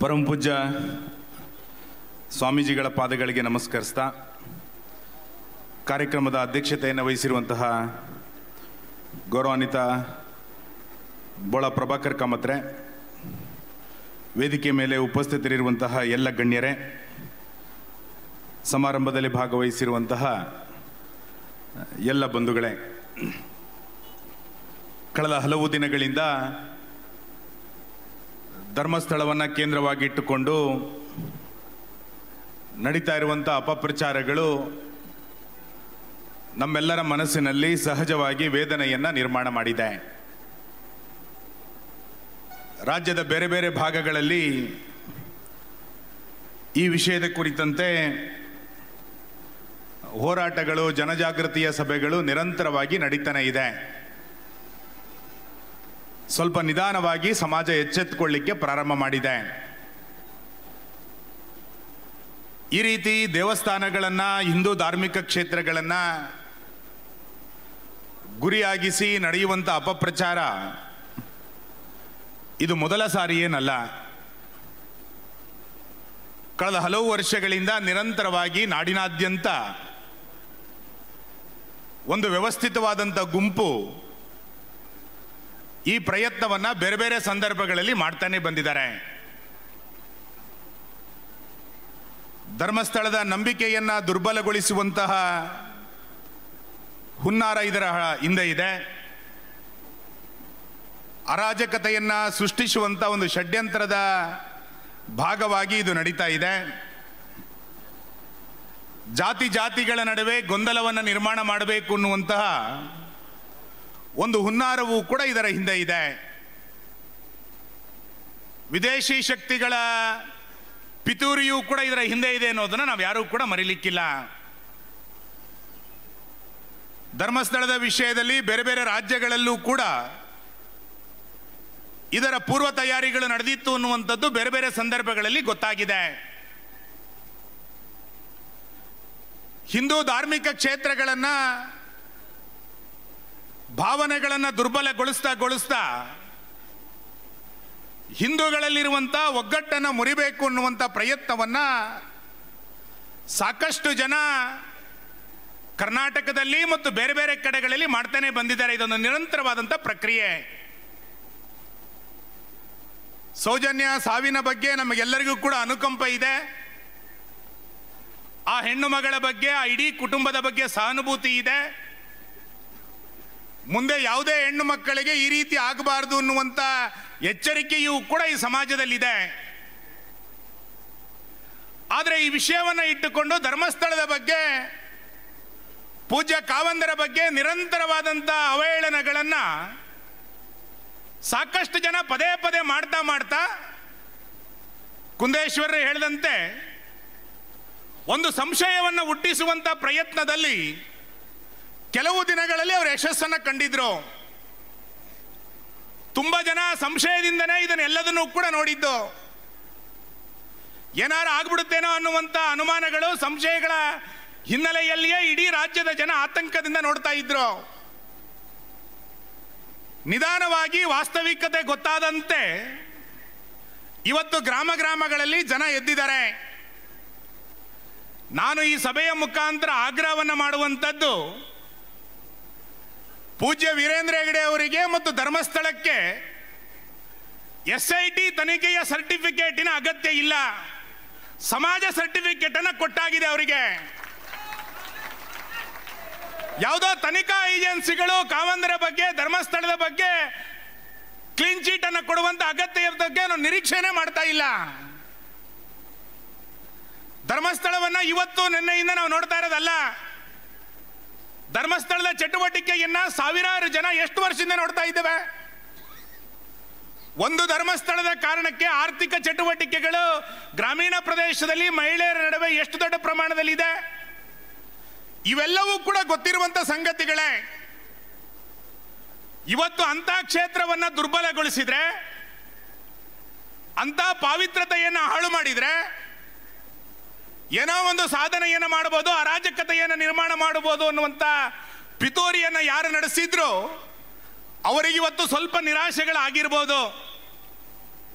ಪರಮ ಪೂಜ್ಯ ಸ್ವಾಮೀಜಿಗಳ ಪಾದಗಳಿಗೆ ನಮಸ್ಕರಿಸ್ತಾ ಕಾರ್ಯಕ್ರಮದ ಅಧ್ಯಕ್ಷತೆಯನ್ನು ವಹಿಸಿರುವಂತಹ ಗೌರವಾನ್ವಿತ ಬೋಳ ಪ್ರಭಾಕರ್ ಕಾಮತ್ರೆ, ವೇದಿಕೆ ಮೇಲೆ ಉಪಸ್ಥಿತರಿರುವಂತಹ ಎಲ್ಲ ಗಣ್ಯರೇ, ಸಮಾರಂಭದಲ್ಲಿ ಭಾಗವಹಿಸಿರುವಂತಹ ಎಲ್ಲ ಬಂಧುಗಳೇ, ಕಳೆದ ಹಲವು ದಿನಗಳಿಂದ ಧರ್ಮಸ್ಥಳವನ್ನು ಕೇಂದ್ರವಾಗಿಟ್ಟುಕೊಂಡು ನಡೀತಾ ಇರುವಂಥ ಅಪಪ್ರಚಾರಗಳು ನಮ್ಮೆಲ್ಲರ ಮನಸ್ಸಿನಲ್ಲಿ ಸಹಜವಾಗಿ ವೇದನೆಯನ್ನು ನಿರ್ಮಾಣ ಮಾಡಿದೆ. ರಾಜ್ಯದ ಬೇರೆ ಬೇರೆ ಭಾಗಗಳಲ್ಲಿ ಈ ವಿಷಯದ ಕುರಿತಂತೆ ಹೋರಾಟಗಳು, ಜನಜಾಗೃತಿಯ ಸಭೆಗಳು ನಿರಂತರವಾಗಿ ನಡೀತಾನೆ ಇದೆ. ಸ್ವಲ್ಪ ನಿಧಾನವಾಗಿ ಸಮಾಜ ಎಚ್ಚೆತ್ತುಕೊಳ್ಳಿಕ್ಕೆ ಪ್ರಾರಂಭ ಮಾಡಿದೆ. ಈ ರೀತಿ ದೇವಸ್ಥಾನಗಳನ್ನು, ಹಿಂದೂ ಧಾರ್ಮಿಕ ಕ್ಷೇತ್ರಗಳನ್ನು ಗುರಿಯಾಗಿಸಿ ನಡೆಯುವಂಥ ಅಪಪ್ರಚಾರ ಇದು ಮೊದಲ ಸಾರಿ ಏನಲ್ಲ. ಕಳೆದ ಹಲವು ವರ್ಷಗಳಿಂದ ನಿರಂತರವಾಗಿ ನಾಡಿನಾದ್ಯಂತ ಒಂದು ವ್ಯವಸ್ಥಿತವಾದಂಥ ಗುಂಪು ಈ ಪ್ರಯತ್ನವನ್ನು ಬೇರೆ ಬೇರೆ ಸಂದರ್ಭಗಳಲ್ಲಿ ಮಾಡ್ತಾನೆ ಬಂದಿದ್ದಾರೆ. ಧರ್ಮಸ್ಥಳದ ನಂಬಿಕೆಯನ್ನು ದುರ್ಬಲಗೊಳಿಸುವಂತಹ ಹುನ್ನಾರ ಇದರ ಹಿಂದೆ ಇದೆ. ಅರಾಜಕತೆಯನ್ನು ಸೃಷ್ಟಿಸುವಂಥ ಒಂದು ಷಡ್ಯಂತ್ರದ ಭಾಗವಾಗಿ ಇದು ನಡೀತಾ ಇದೆ. ಜಾತಿಗಳ ನಡುವೆ ಗೊಂದಲವನ್ನು ನಿರ್ಮಾಣ ಮಾಡಬೇಕು ಅನ್ನುವಂತಹ ಒಂದು ಹುನ್ನಾರವೂ ಕೂಡ ಇದರ ಹಿಂದೆ ಇದೆ. ವಿದೇಶಿ ಶಕ್ತಿಗಳ ಪಿತೂರಿಯೂ ಕೂಡ ಇದರ ಹಿಂದೆ ಇದೆ ಅನ್ನೋದನ್ನು ನಾವು ಯಾರೂ ಕೂಡ ಮರೀಲಿಕ್ಕಿಲ್ಲ. ಧರ್ಮಸ್ಥಳದ ವಿಷಯದಲ್ಲಿ ಬೇರೆ ಬೇರೆ ರಾಜ್ಯಗಳಲ್ಲೂ ಕೂಡ ಇದರ ಪೂರ್ವ ತಯಾರಿಗಳು ನಡೆದಿತ್ತು ಅನ್ನುವಂಥದ್ದು ಬೇರೆ ಬೇರೆ ಸಂದರ್ಭಗಳಲ್ಲಿ ಗೊತ್ತಾಗಿದೆ. ಹಿಂದೂ ಧಾರ್ಮಿಕ ಕ್ಷೇತ್ರಗಳನ್ನು, ಭಾವನೆಗಳನ್ನು ದುರ್ಬಲಗೊಳಿಸ್ತಾ ಹಿಂದೂಗಳಲ್ಲಿರುವಂಥ ಒಗ್ಗಟ್ಟನ್ನು ಮುರಿಬೇಕು ಅನ್ನುವಂಥ ಪ್ರಯತ್ನವನ್ನು ಸಾಕಷ್ಟು ಜನ ಕರ್ನಾಟಕದಲ್ಲಿ ಮತ್ತು ಬೇರೆ ಬೇರೆ ಕಡೆಗಳಲ್ಲಿ ಮಾಡ್ತಾನೆ ಬಂದಿದ್ದಾರೆ. ಇದೊಂದು ನಿರಂತರವಾದಂಥ ಪ್ರಕ್ರಿಯೆ. ಸೌಜನ್ಯ ಸಾವಿನ ಬಗ್ಗೆ ನಮಗೆಲ್ಲರಿಗೂ ಕೂಡ ಅನುಕಂಪ ಇದೆ. ಆ ಹೆಣ್ಣು ಮಗಳ ಬಗ್ಗೆ, ಆ ಇಡೀ ಕುಟುಂಬದ ಬಗ್ಗೆ ಸಹಾನುಭೂತಿ ಇದೆ. ಮುಂದೆ ಯಾವುದೇ ಹೆಣ್ಣು ಮಕ್ಕಳಿಗೆ ಈ ರೀತಿ ಆಗಬಾರದು ಅನ್ನುವಂಥ ಎಚ್ಚರಿಕೆಯೂ ಕೂಡ ಈ ಸಮಾಜದಲ್ಲಿದೆ. ಆದರೆ ಈ ವಿಷಯವನ್ನು ಇಟ್ಟುಕೊಂಡು ಧರ್ಮಸ್ಥಳದ ಬಗ್ಗೆ, ಪೂಜ್ಯ ಕಾವಂದರ ಬಗ್ಗೆ ನಿರಂತರವಾದಂಥ ಅವಹೇಳನಗಳನ್ನು ಸಾಕಷ್ಟು ಜನ ಪದೇ ಪದೇ ಮಾಡ್ತಾ ಕುಂದೇಶ್ವರ ಹೇಳಿದಂತೆ ಒಂದು ಸಂಶಯವನ್ನು ಹುಟ್ಟಿಸುವಂಥ ಪ್ರಯತ್ನದಲ್ಲಿ ಕೆಲವು ದಿನಗಳಲ್ಲಿ ಅವರು ಯಶಸ್ಸನ್ನು ಕಂಡಿದ್ರು. ತುಂಬ ಜನ ಸಂಶಯದಿಂದನೇ ಇದನ್ನೆಲ್ಲದನ್ನೂ ಕೂಡ ನೋಡಿದ್ದು. ಏನಾರು ಆಗ್ಬಿಡುತ್ತೇನೋ ಅನ್ನುವಂಥ ಅನುಮಾನಗಳು, ಸಂಶಯಗಳ ಹಿನ್ನೆಲೆಯಲ್ಲಿಯೇ ಇಡೀ ರಾಜ್ಯದ ಜನ ಆತಂಕದಿಂದ ನೋಡ್ತಾ ಇದ್ರು. ನಿಧಾನವಾಗಿ ವಾಸ್ತವಿಕತೆ ಗೊತ್ತಾದಂತೆ ಇವತ್ತು ಗ್ರಾಮಗಳಲ್ಲಿ ಜನ ಎದ್ದಿದ್ದಾರೆ. ನಾನು ಈ ಸಭೆಯ ಮುಖಾಂತರ ಆಗ್ರಹವನ್ನು ಮಾಡುವಂಥದ್ದು ಪೂಜ್ಯ ವೀರೇಂದ್ರ ಹೆಗಡೆ ಅವರಿಗೆ ಮತ್ತು ಧರ್ಮಸ್ಥಳಕ್ಕೆ SIT ತನಿಖೆಯ ಸರ್ಟಿಫಿಕೇಟಿನ ಅಗತ್ಯ ಇಲ್ಲ. ಸಮಾಜ ಸರ್ಟಿಫಿಕೇಟ್ ಅನ್ನು ಕೊಟ್ಟಾಗಿದೆ ಅವರಿಗೆ. ಯಾವುದೋ ತನಿಖಾ ಏಜೆನ್ಸಿಗಳು ಕಾವಂದರ ಬಗ್ಗೆ, ಧರ್ಮಸ್ಥಳದ ಬಗ್ಗೆ ಕ್ಲೀನ್ ಚೀಟ್ ಅನ್ನು ಕೊಡುವಂತ ಅಗತ್ಯ ಬಗ್ಗೆ ನಾವು ನಿರೀಕ್ಷೆನೇ ಮಾಡ್ತಾ ಇಲ್ಲ. ಧರ್ಮಸ್ಥಳವನ್ನ ಇವತ್ತು ನಿನ್ನೆಯಿಂದ ನಾವು ನೋಡ್ತಾ ಇರೋದಲ್ಲ. ಧರ್ಮಸ್ಥಳದ ಚಟುವಟಿಕೆಯನ್ನ ಸಾವಿರಾರು ಜನ ಎಷ್ಟು ವರ್ಷದಿಂದ ನೋಡ್ತಾ ಇದ್ದೇವೆ. ಒಂದು ಧರ್ಮಸ್ಥಳದ ಕಾರಣಕ್ಕೆ ಆರ್ಥಿಕ ಚಟುವಟಿಕೆಗಳು ಗ್ರಾಮೀಣ ಪ್ರದೇಶದಲ್ಲಿ ಮಹಿಳೆಯರ ನಡುವೆ ಎಷ್ಟು ದೊಡ್ಡ ಪ್ರಮಾಣದಲ್ಲಿ ಇದೆ, ಇವೆಲ್ಲವೂ ಕೂಡ ಗೊತ್ತಿರುವಂತ ಸಂಗತಿಗಳೇ. ಇವತ್ತು ಅಂತ ಕ್ಷೇತ್ರವನ್ನ ದುರ್ಬಲಗೊಳಿಸಿದ್ರೆ, ಅಂತ ಪಾವಿತ್ರತೆಯನ್ನು ಹಾಳು ಮಾಡಿದ್ರೆ ಏನೋ ಒಂದು ಸಾಧನೆಯನ್ನು ಮಾಡಬಹುದು, ಅರಾಜಕತೆಯನ್ನು ನಿರ್ಮಾಣ ಮಾಡಬಹುದು ಅನ್ನುವಂಥ ಪಿತೂರಿಯನ್ನು ಯಾರು ನಡೆಸಿದ್ರು ಅವರಿಗೆ ಇವತ್ತು ಸ್ವಲ್ಪ ನಿರಾಶೆಗಳಾಗಿರ್ಬೋದು.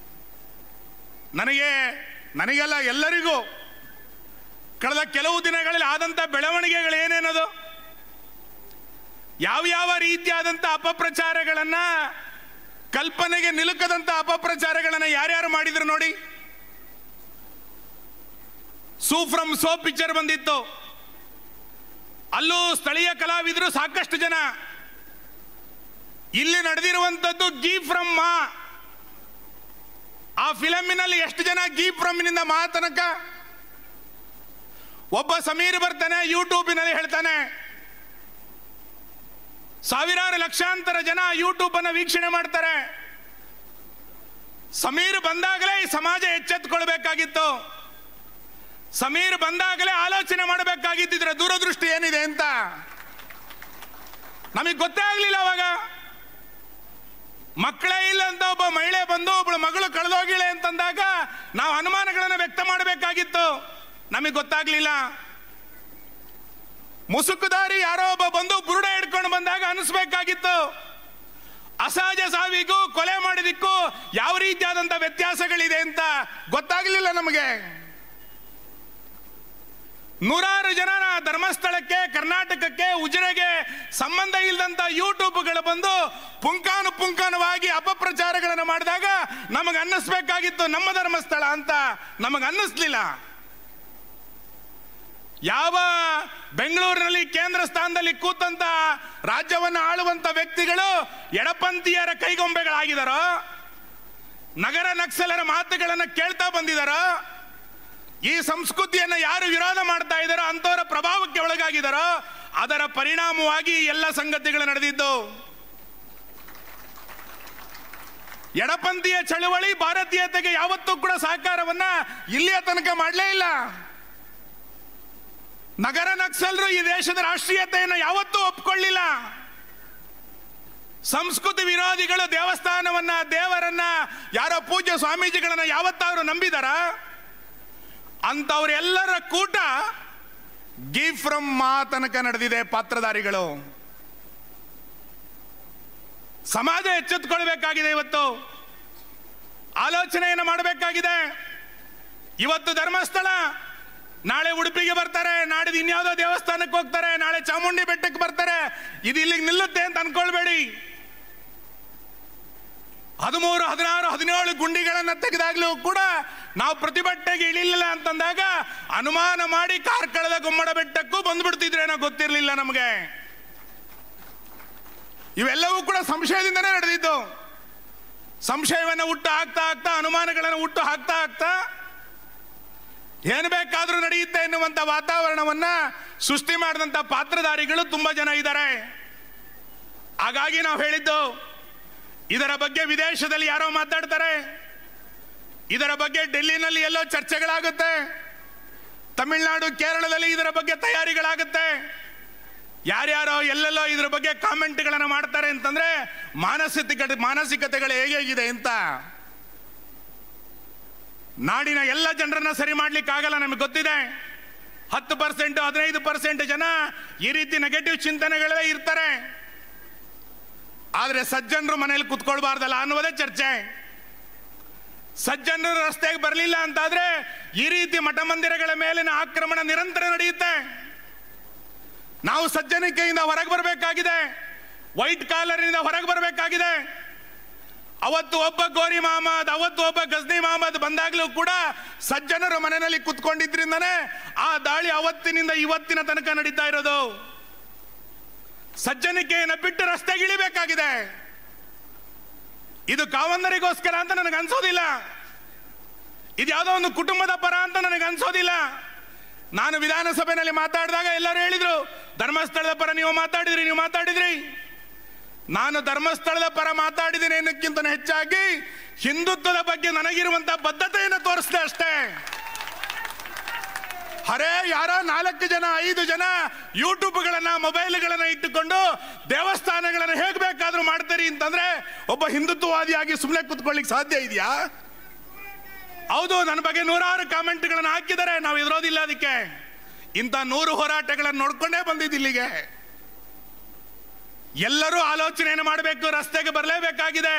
ನನಗೆಲ್ಲ ಎಲ್ಲರಿಗೂ ಕಳೆದ ಕೆಲವು ದಿನಗಳಲ್ಲಿ ಆದಂಥ ಬೆಳವಣಿಗೆಗಳು ಏನೇನದು, ಯಾವ ರೀತಿಯಾದಂಥ ಅಪಪ್ರಚಾರಗಳನ್ನು, ಕಲ್ಪನೆಗೆ ನಿಲುಕದಂಥ ಅಪಪ್ರಚಾರಗಳನ್ನು ಯಾರ್ಯಾರು ಮಾಡಿದ್ರು ನೋಡಿ. ಸೂ ಫ್ರಮ್ ಸೋ ಪಿಕ್ಚರ್ ಬಂದಿತ್ತು, ಅಲ್ಲೂ ಸ್ಥಳೀಯ ಕಲಾವಿದರು ಸಾಕಷ್ಟು ಜನ. ಇಲ್ಲಿ ನಡೆದಿರುವಂಥದ್ದು ಗಿ ಫ್ರಮ್ ಮಾ. ಆ ಫಿಲಮಿನಲ್ಲಿ ಎಷ್ಟು ಜನ ಗಿ ಫ್ರಮ್ ನಿಂದ ಮಾ ತನಕ. ಒಬ್ಬ ಸಮೀರ್ ಬರ್ತಾನೆ, ಯೂಟ್ಯೂಬಿನಲ್ಲಿ ಹೇಳ್ತಾನೆ, ಸಾವಿರಾರು ಲಕ್ಷಾಂತರ ಜನ ಯೂಟ್ಯೂಬ್ ಅನ್ನು ವೀಕ್ಷಣೆ ಮಾಡ್ತಾರೆ. ಸಮೀರ್ ಬಂದಾಗಲೇ ಈ ಸಮಾಜ ಎಚ್ಚೆತ್ತುಕೊಳ್ಬೇಕಾಗಿತ್ತು. ಸಮೀರ್ ಬಂದಾಗಲೇ ಆಲೋಚನೆ ಮಾಡಬೇಕಾಗಿತ್ತು ಇದರ ದೂರದೃಷ್ಟಿ ಏನಿದೆ ಅಂತ. ನಮಗೆ ಗೊತ್ತೇ ಆಗಲಿಲ್ಲ ಅವಾಗ. ಮಕ್ಕಳೇ ಇಲ್ಲ ಅಂತ ಒಬ್ಬ ಮಹಿಳೆ ಬಂದು ಒಬ್ಬಳು ಮಗಳು ಕಳೆದೋಗಿಳೆ ಅಂತಂದಾಗ ನಾವು ಅನುಮಾನಗಳನ್ನು ವ್ಯಕ್ತ ಮಾಡಬೇಕಾಗಿತ್ತು, ನಮಗೆ ಗೊತ್ತಾಗ್ಲಿಲ್ಲ. ಮುಸುಕುದಾರಿ ಯಾರೋ ಒಬ್ಬ ಬಂದು ಬುರುಡೆ ಹಿಡ್ಕೊಂಡು ಬಂದಾಗ ಅನಿಸ್ಬೇಕಾಗಿತ್ತು. ಅಸಹಜ ಸಾವಿಗೂ ಕೊಲೆ ಮಾಡಿದಕ್ಕೂ ಯಾವ ರೀತಿಯಾದಂಥ ವ್ಯತ್ಯಾಸಗಳಿದೆ ಅಂತ ಗೊತ್ತಾಗಲಿಲ್ಲ ನಮಗೆ. ನೂರಾರು ಜನ ಧರ್ಮಸ್ಥಳಕ್ಕೆ, ಕರ್ನಾಟಕಕ್ಕೆ, ಉಜಿರೆಗೆ ಸಂಬಂಧ ಇಲ್ಲದಂತ ಯೂಟ್ಯೂಬ್ಗಳು ಬಂದು ಪುಂಖಾನುಪುಂಖಾನವಾಗಿ ಅಪಪ್ರಚಾರಗಳನ್ನು ಮಾಡಿದಾಗ ನಮಗೆ ಅನ್ನಿಸ್ಬೇಕಾಗಿತ್ತು ನಮ್ಮ ಧರ್ಮಸ್ಥಳ ಅಂತ. ನಮಗೆ ಅನ್ನಿಸ್ಲಿಲ್ಲ. ಯಾವ ಬೆಂಗಳೂರಿನಲ್ಲಿ ಕೇಂದ್ರ ಸ್ಥಾನದಲ್ಲಿ ಕೂತಂತ ರಾಜ್ಯವನ್ನು ಆಳುವಂತ ವ್ಯಕ್ತಿಗಳು ಎಡಪಂಥೀಯರ ಕೈಗೊಂಬೆಗಳಾಗಿದ್ದಾರೋ, ನಗರ ನಕ್ಸಲರ ಮಾತುಗಳನ್ನು ಕೇಳ್ತಾ ಬಂದಿದ್ದಾರೋ, ಈ ಸಂಸ್ಕೃತಿಯನ್ನು ಯಾರು ವಿರೋಧ ಮಾಡ್ತಾ ಇದ್ದಾರೋ ಅಂತವರ ಪ್ರಭಾವಕ್ಕೆ ಒಳಗಾಗಿದ್ದಾರೋ, ಅದರ ಪರಿಣಾಮವಾಗಿ ಎಲ್ಲ ಸಂಗತಿಗಳು ನಡೆದಿದ್ದು. ಎಡಪಂಥೀಯ ಚಳವಳಿ ಭಾರತೀಯತೆಗೆ ಯಾವತ್ತೂ ಕೂಡ ಸಹಕಾರವನ್ನ ಇಲ್ಲಿಯ ತನಕ ಮಾಡಲೇ ಇಲ್ಲ. ನಗರ ನಕ್ಸಲರು ಈ ದೇಶದ ರಾಷ್ಟ್ರೀಯತೆಯನ್ನು ಯಾವತ್ತೂ ಒಪ್ಕೊಳ್ಳಿಲ್ಲ. ಸಂಸ್ಕೃತಿ ವಿರೋಧಿಗಳು ದೇವಸ್ಥಾನವನ್ನ, ದೇವರನ್ನ, ಯಾರೋ ಪೂಜ್ಯ ಸ್ವಾಮೀಜಿಗಳನ್ನ ಯಾವತ್ತಾದ್ರು ನಂಬಿದಾರ? ಅಂತವರೆಲ್ಲರ ಕೂಟ ಗಿ ಫ್ರಮ್ ಮಾ ತನಕ ನಡೆದಿದೆ. ಪಾತ್ರಧಾರಿಗಳು ಸಮಾಜ ಎಚ್ಚೆತ್ತುಕೊಳ್ಬೇಕಾಗಿದೆ. ಇವತ್ತು ಆಲೋಚನೆಯನ್ನು ಮಾಡಬೇಕಾಗಿದೆ. ಇವತ್ತು ಧರ್ಮಸ್ಥಳ, ನಾಳೆ ಉಡುಪಿಗೆ ಬರ್ತಾರೆ, ನಾಡಿದ್ದು ಇನ್ಯಾವುದೋ ದೇವಸ್ಥಾನಕ್ಕೆ ಹೋಗ್ತಾರೆ, ನಾಳೆ ಚಾಮುಂಡಿ ಬೆಟ್ಟಕ್ಕೆ ಬರ್ತಾರೆ. ಇದು ಇಲ್ಲಿಗೆ ನಿಲ್ಲುತ್ತೆ ಅಂತ ಅನ್ಕೊಳ್ಬೇಡಿ. 13, 16, 17 ಗುಂಡಿಗಳನ್ನು ತೆಗೆದಾಗ್ಲೂ ಕೂಡ ನಾವು ಪ್ರತಿಭಟನೆಗೆ ಇಳಿಲಿಲ್ಲ ಅಂತಂದಾಗ ಅನುಮಾನ ಮಾಡಿ ಕಾರ್ಕಳದ ಗುಮ್ಮಡ ಬೆಟ್ಟಕ್ಕೂ ಬಂದ್ಬಿಡ್ತಿದ್ರೇನೋ ಗೊತ್ತಿರಲಿಲ್ಲ ನಮಗೆ. ಇವೆಲ್ಲವೂ ಕೂಡ ಸಂಶಯದಿಂದನೇ ನಡೆದಿದ್ದು. ಸಂಶಯವನ್ನು ಹುಟ್ಟು ಹಾಕ್ತಾ ಹಾಕ್ತಾ, ಅನುಮಾನಗಳನ್ನು ಹುಟ್ಟು ಹಾಕ್ತಾ ಹಾಕ್ತಾ ಏನು ಬೇಕಾದ್ರೂ ನಡೆಯುತ್ತೆ ಎನ್ನುವಂತ ವಾತಾವರಣವನ್ನ ಸೃಷ್ಟಿ ಮಾಡಿದಂತ ಪಾತ್ರಧಾರಿಗಳು ತುಂಬಾ ಜನ ಇದ್ದಾರೆ. ಹಾಗಾಗಿ ನಾವು ಹೇಳಿದ್ದು, ಇದರ ಬಗ್ಗೆ ವಿದೇಶದಲ್ಲಿ ಯಾರೋ ಮಾತಾಡ್ತಾರೆ, ಇದರ ಬಗ್ಗೆ ಡೆಲ್ಲಿನಲ್ಲಿ ಎಲ್ಲೋ ಚರ್ಚೆಗಳಾಗುತ್ತೆ, ತಮಿಳುನಾಡು, ಕೇರಳದಲ್ಲಿ ಇದರ ಬಗ್ಗೆ ತಯಾರಿಗಳಾಗುತ್ತೆ, ಯಾರ್ಯಾರೋ ಎಲ್ಲೆಲ್ಲೋ ಇದರ ಬಗ್ಗೆ ಕಾಮೆಂಟ್ಗಳನ್ನು ಮಾಡ್ತಾರೆ ಅಂತಂದ್ರೆ ಮಾನಸಿಕತೆಗಳು ಹೇಗಿದೆ ಅಂತ ನಾಡಿನ ಎಲ್ಲ ಜನರನ್ನ ಸರಿ ಮಾಡ್ಲಿಕ್ಕೆ ಆಗಲ್ಲ. ನಮಗೆ ಗೊತ್ತಿದೆ. 10%, 15% ಜನ ಈ ರೀತಿ ನೆಗೆಟಿವ್ ಚಿಂತನೆಗಳೇ ಇರ್ತಾರೆ. ಆದ್ರೆ ಸಜ್ಜನರು ಮನೇಲಿ ಕುತ್ಕೊಳ್ಬಾರ್ದಲ್ಲ ಅನ್ನೋದೇ ಚರ್ಚೆ. ಸಜ್ಜನರು ರಸ್ತೆಗೆ ಬರಲಿಲ್ಲ ಅಂತಾದ್ರೆ ಈ ರೀತಿ ಮಠ ಮಂದಿರಗಳ ಮೇಲಿನ ಆಕ್ರಮಣ ನಿರಂತರ ನಡೆಯುತ್ತೆ. ನಾವು ಸಜ್ಜನಿಕೆಯಿಂದ ಹೊರಗೆ ಬರಬೇಕಾಗಿದೆ. ವೈಟ್ ಕಾಲರ್ನಿಂದ ಹೊರಗೆ ಬರಬೇಕಾಗಿದೆ. ಅವತ್ತು ಒಬ್ಬ ಗೋರಿ ಮಹಮ್ಮದ್, ಅವತ್ತು ಒಬ್ಬ ಗಜ್ನಿ ಮಹಮ್ಮದ್ ಬಂದಾಗಲೂ ಕೂಡ ಸಜ್ಜನರು ಮನೆಯಲ್ಲಿ ಕುತ್ಕೊಂಡಿದ್ರಿಂದನೇ ಆ ದಾಳಿ ಅವತ್ತಿನಿಂದ ಇವತ್ತಿನ ತನಕ ನಡೀತಾ ಇರೋದು. ಸಜ್ಜನಿಕೆಯನ್ನು ಬಿಟ್ಟು ರಸ್ತೆಗೆ ಇಳಿಬೇಕಾಗಿದೆ. ಇದು ಕಾವಂದರಿಗೋಸ್ಕರ ಅಂತ ನನಗೆ ಅನ್ಸೋದಿಲ್ಲ. ಇದು ಯಾವುದೋ ಒಂದು ಕುಟುಂಬದ ಪರ ಅಂತ ನನಗೆ ಅನ್ಸೋದಿಲ್ಲ. ನಾನು ವಿಧಾನಸಭೆಯಲ್ಲಿ ಮಾತಾಡಿದಾಗ ಎಲ್ಲರೂ ಹೇಳಿದ್ರು, ಧರ್ಮಸ್ಥಳದ ಪರ ನೀವು ಮಾತಾಡಿದ್ರಿ. ನಾನು ಧರ್ಮಸ್ಥಳದ ಪರ ಮಾತಾಡಿದ್ದೀನಿ ಅನ್ನೋಕ್ಕಿಂತ ಹೆಚ್ಚಾಗಿ ಹಿಂದುತ್ವದ ಬಗ್ಗೆ ನನಗಿರುವಂತಹ ಬದ್ಧತೆಯನ್ನು ತೋರಿಸಿದೆ ಅಷ್ಟೇ. ಅರೆ ಯಾರೋ 4 ಜನ 5 ಜನ ಯೂಟ್ಯೂಬ್ಗಳನ್ನ, ಮೊಬೈಲ್ಗಳನ್ನ ಇಟ್ಟುಕೊಂಡು ದೇವಸ್ಥಾನಗಳನ್ನ ಹೇಗೆ ಬೇಕಾದ್ರೂ ಮಾಡ್ತಾರೆ ಅಂತಂದ್ರೆ ಒಬ್ಬ ಹಿಂದುತ್ವವಾದಿಯಾಗಿ ಸುಮ್ಮನೆ ಕೂತ್ಕೊಳ್ಳಿಕ್ಕೆ ಸಾಧ್ಯ ಇದೆಯಾ? ಹೌದು, ನನ್ನ ಬಗ್ಗೆ 100 ಕಾಮೆಂಟ್ಗಳನ್ನು ಹಾಕಿದ್ದಾರೆ. ನಾವು ಎದುರೋದಿಲ್ಲ ಅದಕ್ಕೆ. ಇಂಥ 100 ಹೋರಾಟಗಳನ್ನು ನೋಡ್ಕೊಂಡೇ ಬಂದಿದ್ದು ಇಲ್ಲಿಗೆ. ಎಲ್ಲರೂ ಆಲೋಚನೆಯನ್ನು ಮಾಡಬೇಕು. ರಸ್ತೆಗೆ ಬರಲೇಬೇಕಾಗಿದೆ.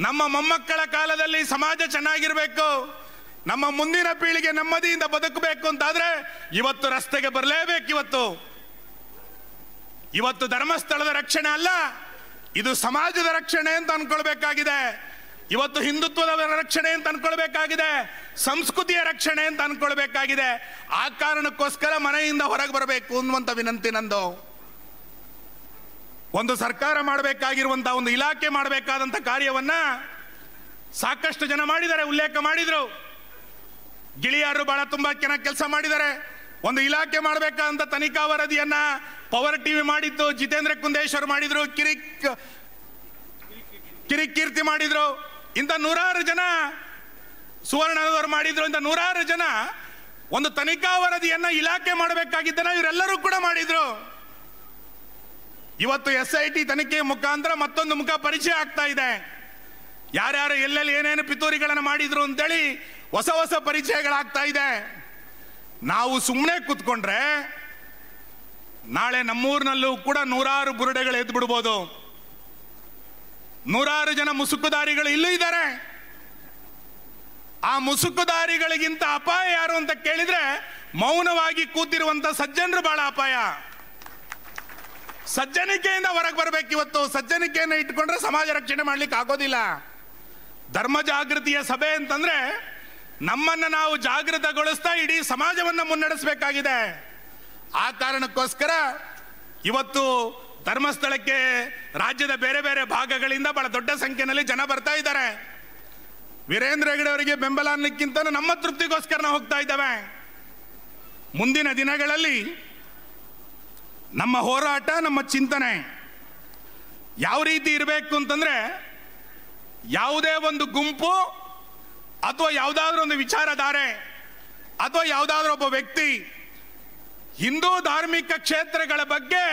ನಮ್ಮ ಮೊಮ್ಮಕ್ಕಳ ಕಾಲದಲ್ಲಿ ಸಮಾಜ ಚೆನ್ನಾಗಿರ್ಬೇಕು, ನಮ್ಮ ಮುಂದಿನ ಪೀಳಿಗೆ ನೆಮ್ಮದಿಯಿಂದ ಬದುಕಬೇಕು ಅಂತಾದ್ರೆ ಇವತ್ತು ರಸ್ತೆಗೆ ಬರಲೇಬೇಕು. ಇವತ್ತು ಧರ್ಮಸ್ಥಳದ ರಕ್ಷಣೆ ಅಲ್ಲ, ಇದು ಸಮಾಜದ ರಕ್ಷಣೆ ಅಂತ ಅನ್ಕೊಳ್ಬೇಕಾಗಿದೆ. ಇವತ್ತು ಹಿಂದುತ್ವದ ರಕ್ಷಣೆ ಅಂತ ಅನ್ಕೊಳ್ಬೇಕಾಗಿದೆ, ಸಂಸ್ಕೃತಿಯ ರಕ್ಷಣೆ ಅಂತ ಅನ್ಕೊಳ್ಬೇಕಾಗಿದೆ. ಆ ಕಾರಣಕ್ಕೋಸ್ಕರ ಮನೆಯಿಂದ ಹೊರಗೆ ಬರಬೇಕು ಅನ್ನುವಂಥ ವಿನಂತಿ ನಂದು. ಒಂದು ಸರ್ಕಾರ ಮಾಡಬೇಕಾಗಿರುವಂತ, ಒಂದು ಇಲಾಖೆ ಮಾಡಬೇಕಾದಂತ ಕಾರ್ಯವನ್ನ ಸಾಕಷ್ಟು ಜನ ಮಾಡಿದ್ದಾರೆ, ಉಲ್ಲೇಖ ಮಾಡಿದ್ರು. ಗಿಳಿಯಾರು ಬಹಳ ತುಂಬಾ ಚೆನ್ನಾಗಿ ಕೆಲಸ ಮಾಡಿದ್ದಾರೆ. ಒಂದು ಇಲಾಖೆ ಮಾಡಬೇಕಾದಂತ ತನಿಖಾ ವರದಿಯನ್ನ ಪವರ್ ಟಿವಿ ಮಾಡಿದ್ದು, ಜಿತೇಂದ್ರ ಕುಂದೇಶ್ವರ್ ಮಾಡಿದ್ರು, ಕಿರಿಕೀರ್ತಿ ಮಾಡಿದ್ರು. ಇಂಥ ನೂರಾರು ಜನ, ಸುವರ್ಣದವರು ಮಾಡಿದ್ರು. ಇಂಥ ನೂರಾರು ಜನ ಒಂದು ತನಿಖಾ ವರದಿಯನ್ನ ಇಲಾಖೆ ಮಾಡಬೇಕಾಗಿದ್ದನ್ನ ಇವರೆಲ್ಲರೂ ಕೂಡ ಮಾಡಿದ್ರು. ಇವತ್ತು SIT ತನಿಖೆ ಮುಖಾಂತರ ಮತ್ತೊಂದು ಮುಖ ಪರಿಚಯ ಆಗ್ತಾ ಇದೆ. ಯಾರ್ಯಾರು ಎಲ್ಲೆಲ್ಲಿ ಏನೇನು ಪಿತೂರಿಗಳನ್ನು ಮಾಡಿದ್ರು ಅಂತೇಳಿ ಹೊಸ ಹೊಸ ಪರಿಚಯಗಳಾಗ್ತಾ ಇದೆ. ನಾವು ಸುಮ್ಮನೆ ಕೂತ್ಕೊಂಡ್ರೆ ನಾಳೆ ನಮ್ಮೂರಿನಲ್ಲೂ ಕೂಡ ನೂರಾರು ಬುರುಡೆಗಳು ಎದ್ದು ಬಿಡ್ಬೋದು. ನೂರಾರು ಜನ ಮುಸುಕುದಾರಿಗಳು ಇಲ್ಲೂ ಇದ್ದಾರೆ. ಆ ಮುಸುಕುದಾರಿಗಳಿಗಿಂತ ಅಪಾಯ ಯಾರು ಅಂತ ಕೇಳಿದ್ರೆ ಮೌನವಾಗಿ ಕೂತಿರುವಂತ ಸಜ್ಜನರು ಬಹಳ ಅಪಾಯ. ಸಜ್ಜನಿಕೆಯಿಂದ ಹೊರಗೆ ಬರಬೇಕು. ಇವತ್ತು ಸಜ್ಜನಿಕೆಯನ್ನು ಇಟ್ಕೊಂಡ್ರೆ ಸಮಾಜ ರಕ್ಷಣೆ ಮಾಡ್ಲಿಕ್ಕೆ ಆಗೋದಿಲ್ಲ. ಧರ್ಮ ಜಾಗೃತಿಯ ಸಭೆ ಅಂತಂದ್ರೆ ನಮ್ಮನ್ನ ನಾವು ಜಾಗೃತಗೊಳಿಸ್ತಾ ಇಡೀ ಸಮಾಜವನ್ನ ಮುನ್ನಡೆಸಬೇಕಾಗಿದೆ. ಆ ಕಾರಣಕ್ಕೋಸ್ಕರ ಇವತ್ತು ಧರ್ಮಸ್ಥಳಕ್ಕೆ ರಾಜ್ಯದ ಬೇರೆ ಬೇರೆ ಭಾಗಗಳಿಂದ ಬಹಳ ದೊಡ್ಡ ಸಂಖ್ಯೆಯಲ್ಲಿ ಜನ ಬರ್ತಾ ಇದ್ದಾರೆ. ವೀರೇಂದ್ರ ಹೆಗಡೆ ಅವರಿಗೆ ಬೆಂಬಲ ಅನ್ನಕ್ಕಿಂತ ನಮ್ಮ ತೃಪ್ತಿಗೋಸ್ಕರ ನಾವು ಹೋಗ್ತಾ ಇದ್ದೇವೆ. ಮುಂದಿನ ದಿನಗಳಲ್ಲಿ ನಮ್ಮ ಹೋರಾಟ, ನಮ್ಮ ಚಿಂತನೆ ಯಾವ ರೀತಿ ಇರಬೇಕು ಅಂತಂದ್ರೆ, ಯಾವುದೇ ಒಂದು ಗುಂಪು ಅಥವಾ ಯಾವುದಾದ್ರೂ ಒಂದು ವಿಚಾರಧಾರೆ ಅಥವಾ ಯಾವುದಾದ್ರೂ ಒಬ್ಬ ವ್ಯಕ್ತಿ ಹಿಂದೂ ಧಾರ್ಮಿಕ ಕ್ಷೇತ್ರಗಳ ಬಗ್ಗೆ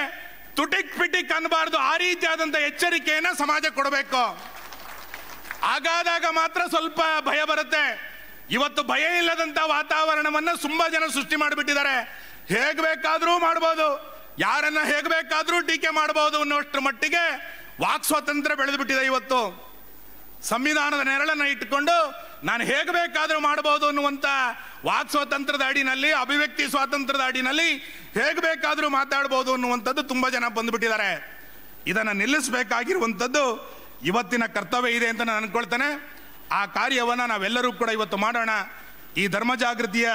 ತುಟಿಕ್ ಪಿಟಿಕ್ ಅನ್ನಬಾರ್ದು. ಆ ರೀತಿಯಾದಂಥ ಎಚ್ಚರಿಕೆಯನ್ನು ಸಮಾಜ ಕೊಡಬೇಕು. ಹಾಗಾದಾಗ ಮಾತ್ರ ಸ್ವಲ್ಪ ಭಯ ಬರುತ್ತೆ. ಇವತ್ತು ಭಯ ಇಲ್ಲದಂತ ವಾತಾವರಣವನ್ನ ತುಂಬಾ ಜನ ಸೃಷ್ಟಿ ಮಾಡಿಬಿಟ್ಟಿದ್ದಾರೆ. ಹೇಗೆ ಬೇಕಾದ್ರೂ ಮಾಡ್ಬೋದು, ಯಾರನ್ನ ಹೇಗೆ ಬೇಕಾದ್ರೂ ಟೀಕೆ ಮಾಡಬಹುದು ಅನ್ನೋಷ್ಟರ ಮಟ್ಟಿಗೆ ವಾಕ್ ಸ್ವಾತಂತ್ರ್ಯ ಬೆಳೆದು ಬಿಟ್ಟಿದೆ. ಇವತ್ತು ಸಂವಿಧಾನದ ನೆರಳನ್ನ ಇಟ್ಟುಕೊಂಡು ನಾನು ಹೇಗೆ ಬೇಕಾದ್ರೂ ಮಾಡಬಹುದು ಅನ್ನುವಂತ ವಾಕ್ ಸ್ವಾತಂತ್ರ್ಯದ ಅಡಿನಲ್ಲಿ, ಅಭಿವ್ಯಕ್ತಿ ಸ್ವಾತಂತ್ರ್ಯದ ಅಡಿನಲ್ಲಿ ಹೇಗೆ ಬೇಕಾದ್ರೂ ಮಾತಾಡಬಹುದು ಅನ್ನುವಂಥದ್ದು ತುಂಬಾ ಜನ ಬಂದ್ಬಿಟ್ಟಿದ್ದಾರೆ. ಇದನ್ನು ನಿಲ್ಲಿಸಬೇಕಾಗಿರುವಂಥದ್ದು ಇವತ್ತಿನ ಕರ್ತವ್ಯ ಇದೆ ಅಂತ ನಾನು ಅನ್ಕೊಳ್ತೇನೆ. ಆ ಕಾರ್ಯವನ್ನು ನಾವೆಲ್ಲರೂ ಕೂಡ ಇವತ್ತು ಮಾಡೋಣ. ಈ ಧರ್ಮ ಜಾಗೃತಿಯ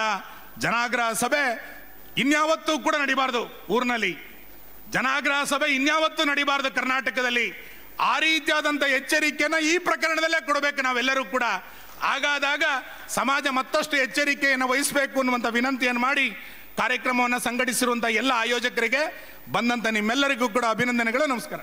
ಜನಾಗ್ರಹ ಸಭೆ ಇನ್ಯಾವತ್ತೂ ಕೂಡ ನಡಿಬಾರ್ದು. ಊರಿನಲ್ಲಿ ಜನಾಗ್ರಹ ಸಭೆ ಇನ್ಯಾವತ್ತೂ ನಡಿಬಾರ್ದು ಕರ್ನಾಟಕದಲ್ಲಿ. ಆ ರೀತಿಯಾದಂಥ ಎಚ್ಚರಿಕೆಯನ್ನು ಈ ಪ್ರಕರಣದಲ್ಲೇ ಕೊಡಬೇಕು ನಾವೆಲ್ಲರೂ ಕೂಡ. ಹಾಗಾದಾಗ ಸಮಾಜ ಮತ್ತಷ್ಟು ಎಚ್ಚರಿಕೆಯನ್ನು ವಹಿಸಬೇಕು ಅನ್ನುವಂಥ ವಿನಂತಿಯನ್ನು ಮಾಡಿ ಕಾರ್ಯಕ್ರಮವನ್ನು ಸಂಘಟಿಸಿರುವಂಥ ಎಲ್ಲ ಆಯೋಜಕರಿಗೆ, ಬಂದಂಥ ನಿಮ್ಮೆಲ್ಲರಿಗೂ ಕೂಡ ಅಭಿನಂದನೆಗಳು. ನಮಸ್ಕಾರ.